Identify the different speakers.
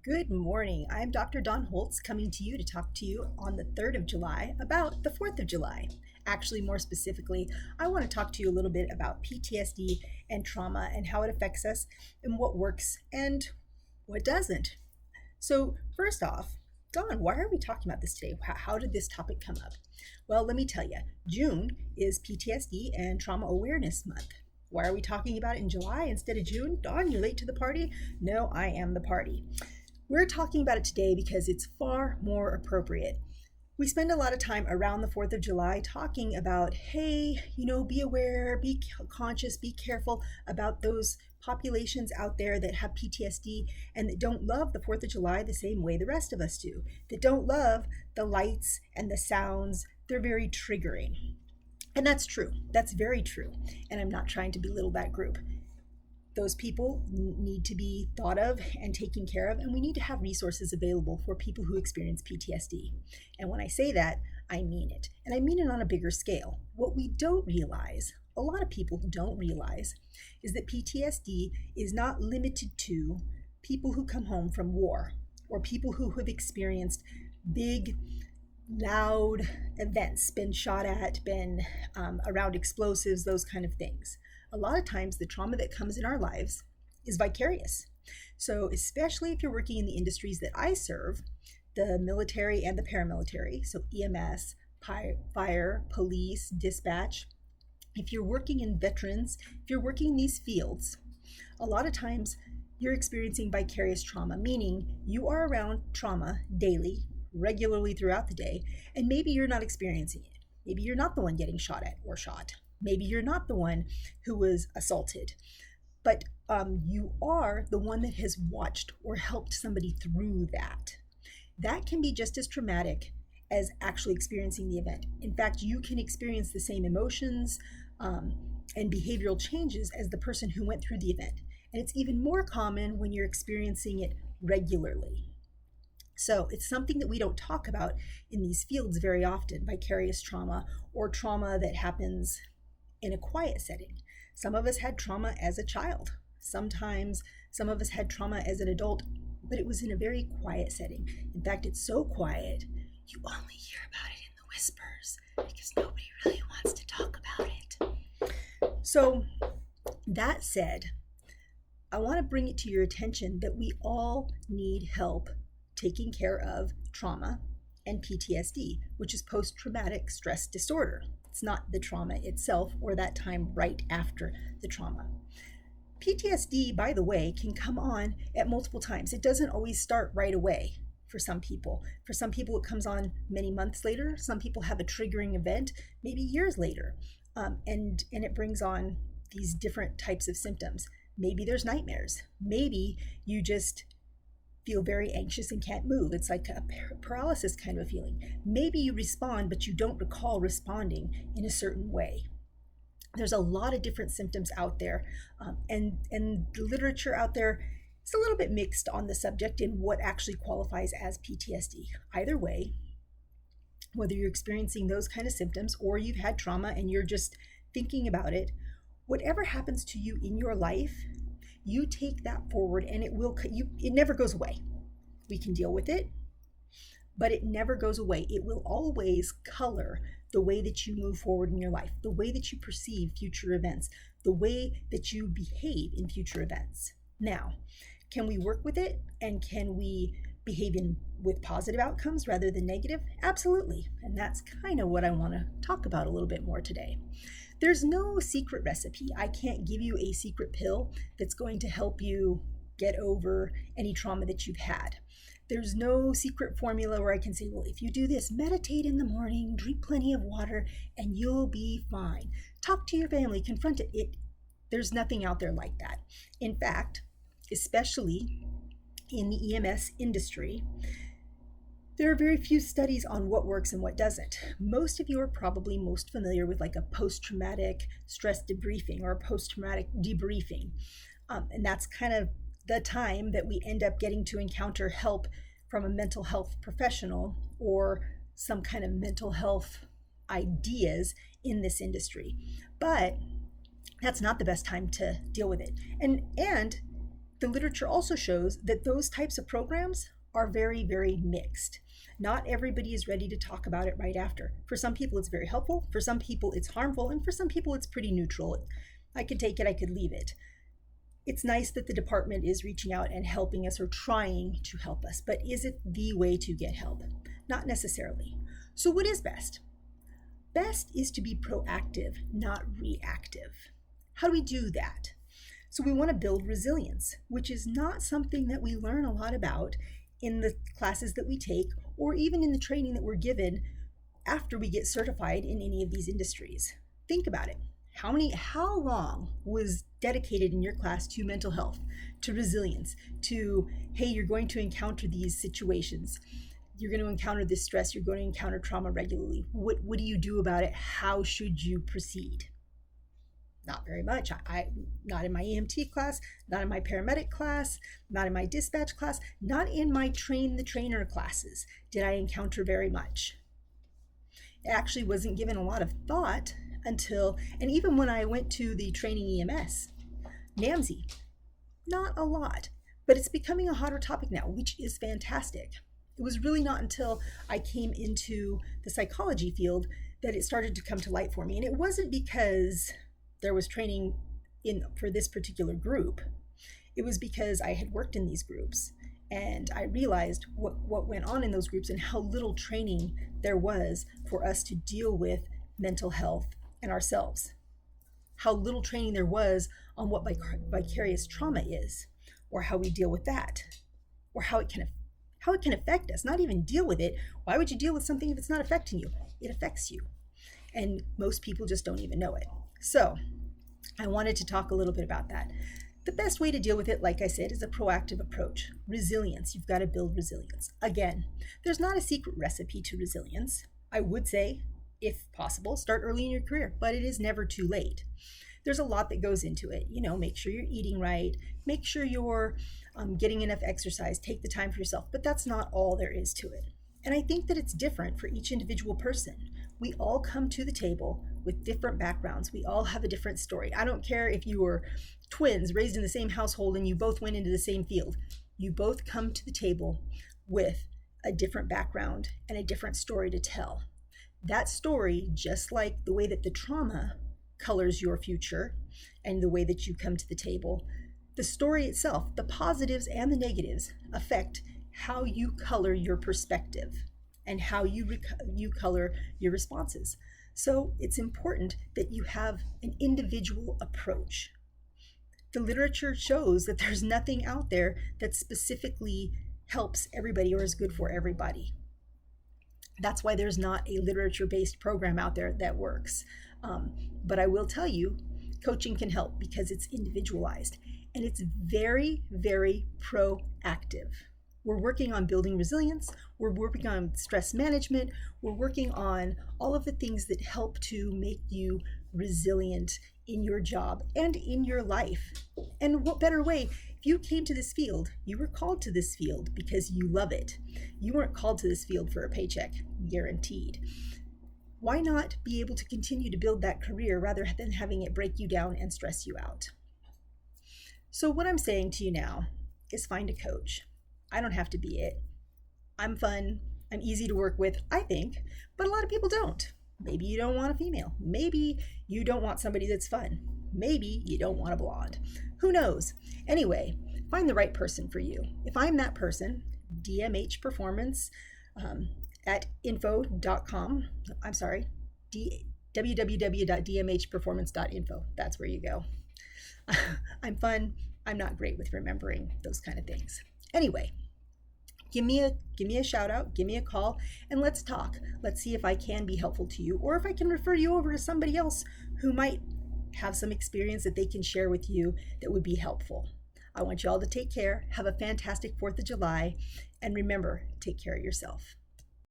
Speaker 1: Good morning. I'm Dr. Dawn Holtz coming to you to talk to you on the 3rd of July about the 4th of July. Actually, more specifically, I want to talk to you a little bit about PTSD and trauma and how it affects us and what works and what doesn't. So, first off, Dawn, why are we talking about this today? How did this topic come up? Well, let me tell you, June is PTSD and Trauma Awareness Month. Why are we talking about it in July instead of June? Dawn, you're late to the party? No, I am the party. We're talking about it today because it's far more appropriate. We spend a lot of time around the 4th of July talking about, hey, be aware, be conscious, be careful about those populations out there that have PTSD and that don't love the 4th of July the same way the rest of us do, that don't love the lights and the sounds. They're very triggering. And that's true. That's very true. And I'm not trying to belittle that group. Those people need to be thought of and taken care of, and we need to have resources available for people who experience PTSD. And when I say that, I mean it. And I mean it on a bigger scale. What we don't realize, a lot of people don't realize, is that PTSD is not limited to people who come home from war or people who have experienced big, loud events, been shot at, been around explosives, those kind of things. A lot of times the trauma that comes in our lives is vicarious. So especially if you're working in the industries that I serve, the military and the paramilitary, so EMS, fire, police, dispatch, if you're working in veterans, if you're working in these fields, a lot of times you're experiencing vicarious trauma, meaning you are around trauma daily, regularly throughout the day, and maybe you're not experiencing it. Maybe you're not the one getting shot at or shot. Maybe you're not the one who was assaulted, but you are the one that has watched or helped somebody through that. That can be just as traumatic as actually experiencing the event. In fact, you can experience the same emotions and behavioral changes as the person who went through the event. And it's even more common when you're experiencing it regularly. So it's something that we don't talk about in these fields very often, vicarious trauma or trauma that happens in a quiet setting. Some of us had trauma as a child. Sometimes some of us had trauma as an adult, but it was in a very quiet setting. In fact, it's so quiet, you only hear about it in the whispers because nobody really wants to talk about it. So that said, I want to bring it to your attention that we all need help taking care of trauma and PTSD, which is post-traumatic stress disorder. It's not the trauma itself or that time right after the trauma. PTSD, by the way, can come on at multiple times. It doesn't always start right away for some people. For some people, it comes on many months later. Some people have a triggering event, maybe years later, and it brings on these different types of symptoms. Maybe there's nightmares. Maybe you just feel very anxious and can't move. It's like a paralysis kind of a feeling. Maybe you respond, but you don't recall responding in a certain way. There's a lot of different symptoms out there, and the literature out there is a little bit mixed on the subject in what actually qualifies as PTSD. Either way, whether you're experiencing those kind of symptoms or you've had trauma and you're just thinking about it, whatever happens to you in your life, you take that forward and it never goes away. We can deal with it, but it never goes away. It will always color the way that you move forward in your life, the way that you perceive future events, the way that you behave in future events. Now, can we work with it and can we behave with positive outcomes rather than negative? Absolutely. And that's kind of what I want to talk about a little bit more today. There's no secret recipe. I can't give you a secret pill that's going to help you get over any trauma that you've had. There's no secret formula where I can say, well, if you do this, meditate in the morning, drink plenty of water, and you'll be fine. Talk to your family, confront it. There's nothing out there like that. In fact, especially in the EMS industry, there are very few studies on what works and what doesn't. Most of you are probably most familiar with like a post-traumatic stress debriefing or a post-traumatic debriefing. And that's kind of the time that we end up getting to encounter help from a mental health professional or some kind of mental health ideas in this industry. But that's not the best time to deal with it. And The literature also shows that those types of programs are very, very mixed. Not everybody is ready to talk about it right after. For some people, it's very helpful. For some people, it's harmful. And for some people, it's pretty neutral. I could take it, I could leave it. It's nice that the department is reaching out and helping us or trying to help us, but is it the way to get help? Not necessarily. So, what is best? Best is to be proactive, not reactive. How do we do that? So, we want to build resilience, which is not something that we learn a lot about in the classes that we take or even in the training that we're given after we get certified in any of these industries. Think about it. How long was dedicated in your class to mental health, to resilience, to, hey, you're going to encounter these situations. You're going to encounter this stress. You're going to encounter trauma regularly. What do you do about it? How should you proceed? Not very much. Not in my EMT class, not in my paramedic class, not in my dispatch class, not in my train the trainer classes did I encounter very much. It actually wasn't given a lot of thought until, and even when I went to the training EMS, NAMSI, not a lot, but it's becoming a hotter topic now, which is fantastic. It was really not until I came into the psychology field that it started to come to light for me. And it wasn't because there was training for this particular group. It was because I had worked in these groups and I realized what went on in those groups and how little training there was for us to deal with mental health and ourselves. How little training there was on what vicarious trauma is, or how we deal with that, or how it can affect us. Not even deal with it. Why would you deal with something if it's not affecting you? It affects you. And most people just don't even know it. So I wanted to talk a little bit about that. The best way to deal with it, like I said, is a proactive approach. Resilience. You've got to build resilience. Again, there's not a secret recipe to resilience. I would say, if possible, start early in your career, but it is never too late. There's a lot that goes into it. Make sure you're eating right, make sure you're getting enough exercise, take the time for yourself, but that's not all there is to it. And I think that it's different for each individual person. We all come to the table with different backgrounds. We all have a different story. I don't care if you were twins raised in the same household and you both went into the same field. You both come to the table with a different background and a different story to tell. That story, just like the way that the trauma colors your future and the way that you come to the table, the story itself, the positives and the negatives, affect how you color your perspective and how you color your responses. So it's important that you have an individual approach. The literature shows that there's nothing out there that specifically helps everybody or is good for everybody. That's why there's not a literature-based program out there that works. But I will tell you, coaching can help because it's individualized and it's very, very proactive. We're working on building resilience. We're working on stress management. We're working on all of the things that help to make you resilient in your job and in your life. And what better way? If you came to this field, you were called to this field because you love it. You weren't called to this field for a paycheck, guaranteed. Why not be able to continue to build that career rather than having it break you down and stress you out? So what I'm saying to you now is find a coach. I don't have to be it. I'm fun. I'm easy to work with, I think, but a lot of people don't. Maybe you don't want a female. Maybe you don't want somebody that's fun. Maybe you don't want a blonde. Who knows? Anyway, find the right person for you. If I'm that person, DMH Performance at info.com. I'm sorry, www.dmhperformance.info. That's where you go. I'm fun. I'm not great with remembering those kind of things. Anyway, give me a shout out, give me a call, and let's talk. Let's see if I can be helpful to you, or if I can refer you over to somebody else who might have some experience that they can share with you that would be helpful. I want you all to take care. Have a fantastic 4th of July, and remember, take care of yourself.